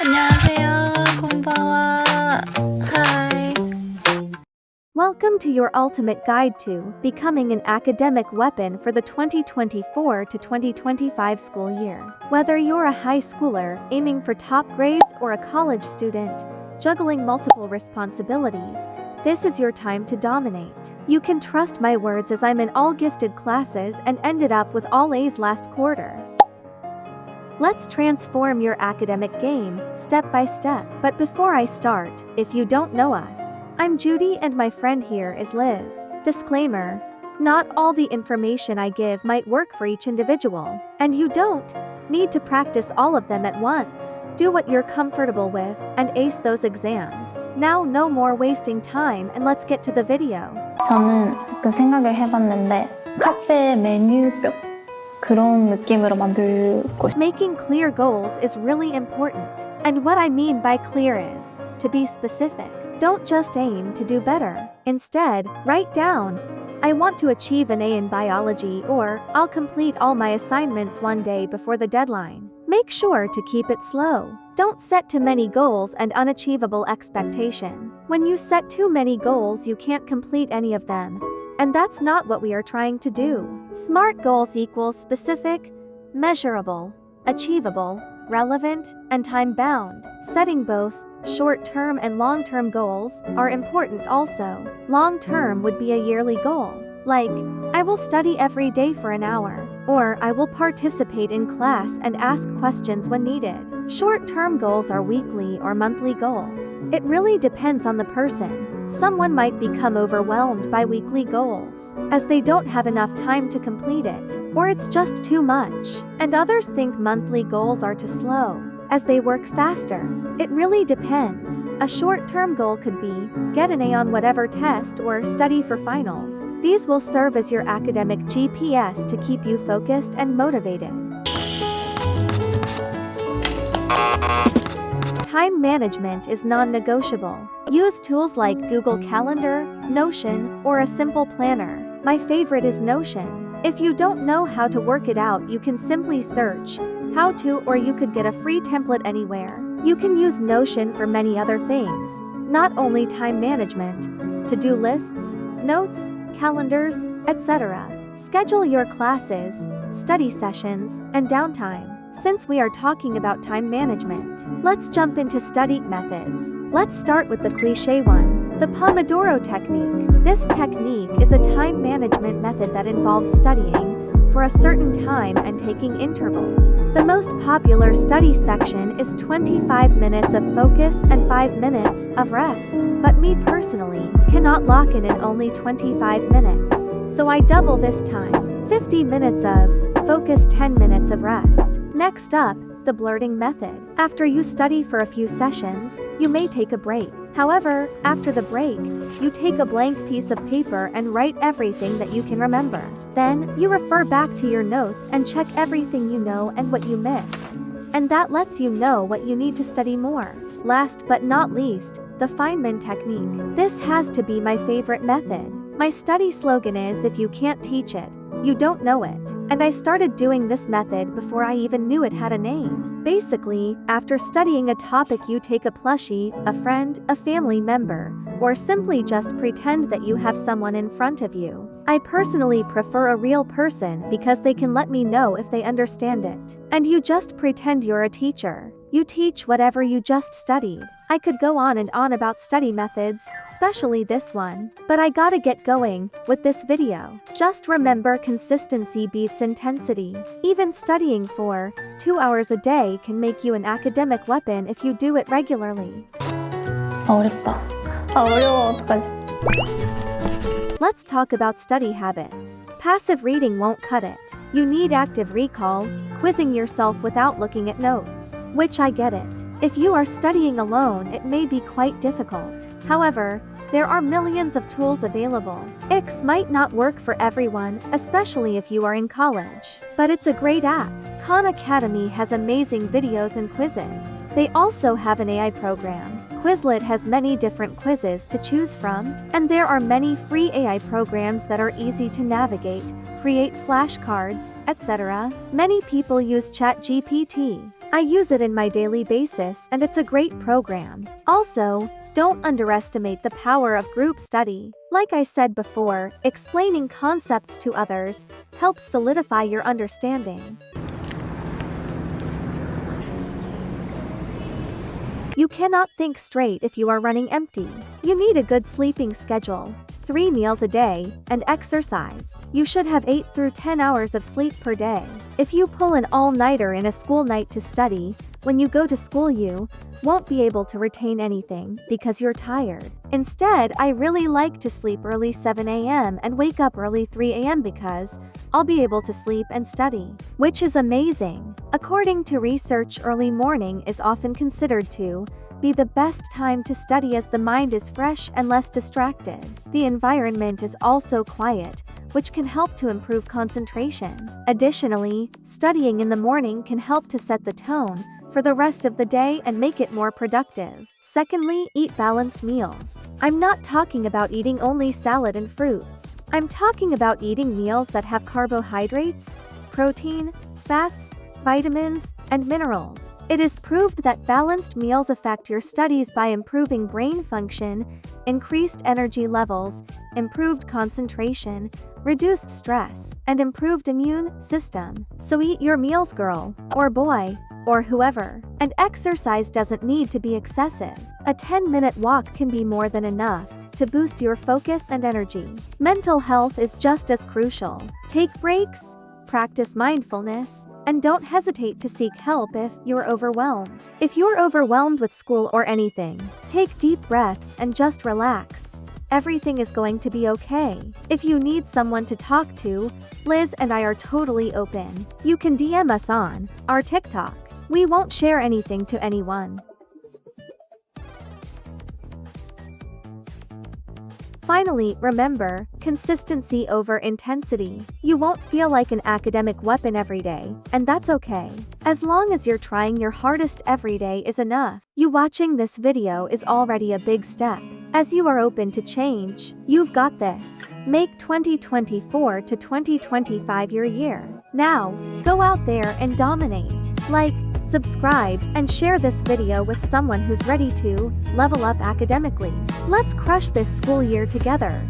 안녕하세요. 곤바와. Hi. Welcome to your ultimate guide to becoming an academic weapon for the 2024 to 2025 school year. Whether you're a high schooler aiming for top grades or a college student juggling multiple responsibilities, this is your time to dominate. You can trust my words as I'm in all gifted classes and ended up with all A's last quarter. Let's transform your academic game, step by step. But before I start, if you don't know us, I'm Judy and my friend here is Liz. Disclaimer: not all the information I give might work for each individual, and you don't need to practice all of them at once. Do what you're comfortable with and ace those exams. Now no more wasting time and let's get to the video. 저는 가끔 생각을 해봤는데 카페 메뉴표 그런 느낌으로 만들고 싶어요. Making clear goals is really important. And what I mean by clear is to be specific. Don't just aim to do better. Instead, write down, I want to achieve an A in biology, or I'll complete all my assignments one day before the deadline. Make sure to keep it slow. Don't set too many goals and unachievable expectation. When you set too many goals, you can't complete any of them. And that's not what we are trying to do. SMART goals equals specific, measurable, achievable, relevant, and time-bound. Setting both short-term and long-term goals are important also. Long-term would be a yearly goal, like, I will study every day for an hour, or I will participate in class and ask questions when needed. Short-term goals are weekly or monthly goals. It really depends on the person. Someone might become overwhelmed by weekly goals, as they don't have enough time to complete it, or it's just too much. And others think monthly goals are too slow, as they work faster. It really depends. A short-term goal could be, get an A on whatever test or study for finals. These will serve as your academic GPS to keep you focused and motivated. Time management is non-negotiable. Use tools like Google Calendar, Notion, or a simple planner. My favorite is Notion. If you don't know how to work it out, you can simply search how to, or you could get a free template anywhere. You can use Notion for many other things, not only time management, to-do lists, notes, calendars, etc. Schedule your classes, study sessions, and downtime. Since we are talking about time management, let's jump into study methods. Let's start with the cliché one, the Pomodoro technique. This technique is a time management method that involves studying for a certain time and taking intervals. The most popular study section is 25 minutes of focus and 5 minutes of rest. But me personally cannot lock in only 25 minutes. So I double this time. 50 minutes of focus, 10 minutes of rest. Next up, the blurting method. After you study for a few sessions, you may take a break. However, after the break, you take a blank piece of paper and write everything that you can remember. Then, you refer back to your notes and check everything you know and what you missed. And that lets you know what you need to study more. Last but not least, the Feynman technique. This has to be my favorite method. My study slogan is, if you can't teach it, you don't know it. And I started doing this method before I even knew it had a name. Basically, after studying a topic, you take a plushie, a friend, a family member, or simply just pretend that you have someone in front of you. I personally prefer a real person because they can let me know if they understand it. And you just pretend you're a teacher. You teach whatever you just studied. I could go on and on about study methods, especially this one, but I gotta get going with this video. Just remember, consistency beats intensity. Even studying for 2 hours a day can make you an academic weapon if you do it regularly. 어렵다. 어려워. 어떡하지? Let's talk about study habits. Passive reading won't cut it. You need active recall, quizzing yourself without looking at notes. Which I get it. If you are studying alone, it may be quite difficult. However, there are millions of tools available. X might not work for everyone, especially if you are in college. But it's a great app. Khan Academy has amazing videos and quizzes. They also have an AI program. Quizlet has many different quizzes to choose from, and there are many free AI programs that are easy to navigate, create flashcards, etc. Many people use ChatGPT. I use it in my daily basis and it's a great program. Also, don't underestimate the power of group study. Like I said before, explaining concepts to others helps solidify your understanding. You cannot think straight if you are running empty. You need a good sleeping schedule, 3 meals a day, and exercise. You should have 8 through 10 hours of sleep per day. If you pull an all-nighter in a school night to study, when you go to school you won't be able to retain anything because you're tired. Instead, I really like to sleep early 7 a.m. and wake up early 3 a.m. because I'll be able to sleep and study, which is amazing. According to research, early morning is often considered to be the best time to study as the mind is fresh and less distracted. The environment is also quiet, which can help to improve concentration. Additionally, studying in the morning can help to set the tone for the rest of the day and make it more productive. Secondly, eat balanced meals. I'm not talking about eating only salad and fruits. I'm talking about eating meals that have carbohydrates, protein, fats, vitamins, and minerals. It is proved that balanced meals affect your studies by improving brain function, increased energy levels, improved concentration, reduced stress, and improved immune system. So eat your meals, girl, or boy, or whoever. And exercise doesn't need to be excessive. A 10-minute walk can be more than enough to boost your focus and energy. Mental health is just as crucial. Take breaks, practice mindfulness, and don't hesitate to seek help if you're overwhelmed. If you're overwhelmed with school or anything, take deep breaths and just relax. Everything is going to be okay. If you need someone to talk to, Liz and I are totally open. You can DM us on our TikTok. We won't share anything to anyone. Finally, remember, consistency over intensity. You won't feel like an academic weapon every day, and that's okay. As long as you're trying your hardest every day is enough. You watching this video is already a big step. As you are open to change, you've got this. Make 2024 to 2025 your year. Now, go out there and dominate. Like, subscribe, and share this video with someone who's ready to level up academically. Let's crush this school year together.